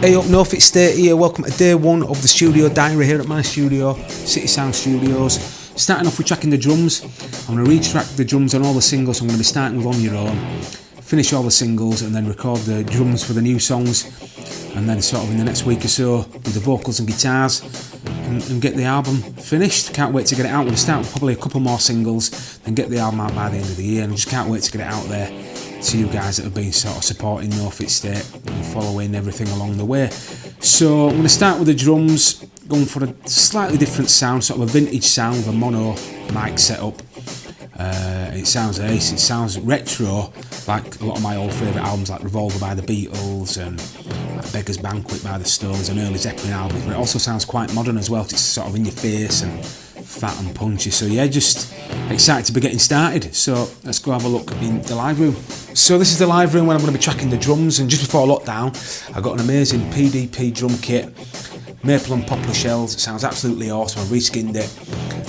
Hey up, Norfolk State here. Welcome to day one of the studio diary here at my studio, City Sound Studios. Starting off with tracking the drums. I'm going to retrack the drums on all the singles I'm going to be starting with On Your Own. Finish all the singles and then record the drums for the new songs. And then sort of in the next week or so with the vocals and guitars and get the album finished. Can't wait to get it out. We're going to start with probably a couple more singles and get the album out by the end of the year. And I just can't wait to get it out there to you guys that have been sort of supporting Norfolk State and following everything along the way. So I'm going to start with the drums, going for a slightly different sound, sort of a vintage sound with a mono mic setup. It sounds ace, it sounds retro, like a lot of my old favourite albums like Revolver by the Beatles and like Beggar's Banquet by the Stones and early Zeppelin albums, but it also sounds quite modern as well. It's sort of in your face and fat and punchy. So yeah, just excited to be getting started. So let's go have a look in the live room. So this is the live room when I'm going to be tracking the drums, and just before lockdown I got an amazing PDP drum kit, maple and poplar shells. It sounds absolutely awesome. I reskinned it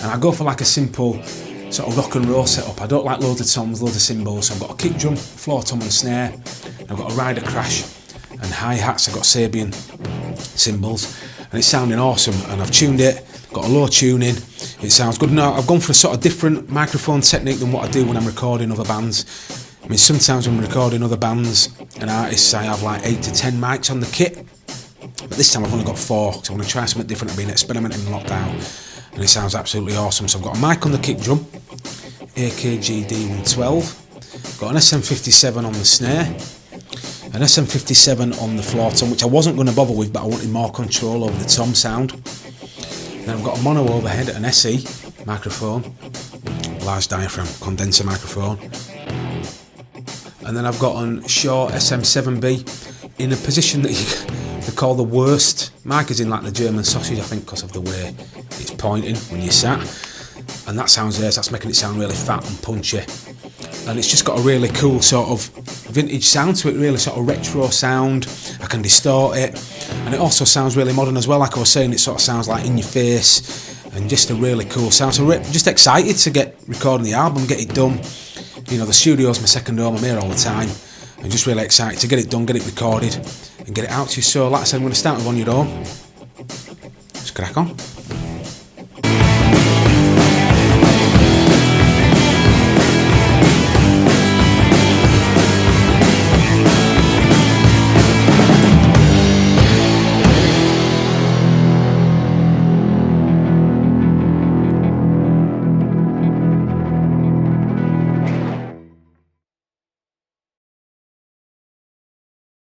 and I go for like a simple sort of rock and roll setup. I don't like loads of toms, loads of cymbals. So I've got a kick drum, floor tom and snare. I've got a rider crash and hi-hats. I've got Sabian cymbals and it's sounding awesome, and I've tuned it, got a low tuning. It sounds good. Now I've gone for a sort of different microphone technique than what I do when I'm recording other bands. I mean, sometimes when I'm recording other bands and artists I have like 8 to 10 mics on the kit, but this time I've only got 4, so I'm going to try something different. I've been experimenting in lockdown and it sounds absolutely awesome. So I've got a mic on the kick drum, AKG D112, got an SM57 on the snare, an SM57 on the floor tom, which I wasn't going to bother with, but I wanted more control over the tom sound. Then I've got a mono overhead, an SE microphone, large diaphragm condenser microphone, and then I've got a Shure SM7B in a position that they call the worst. Mic is in like the German sausage, I think, because of the way it's pointing when you're sat, and that sounds ace. That's making it sound really fat and punchy, and it's just got a really cool sort of vintage sound to it, really sort of retro sound. I can distort it, and it also sounds really modern as well. Like I was saying, it sort of sounds like in your face and just a really cool sound. So just excited to get recording the album, get it done. You know, the studio's my second home. I'm here all the time. I'm just really excited to get it done, get it recorded and get it out to you. So like I said, I'm going to start with On Your Own. Let's crack on.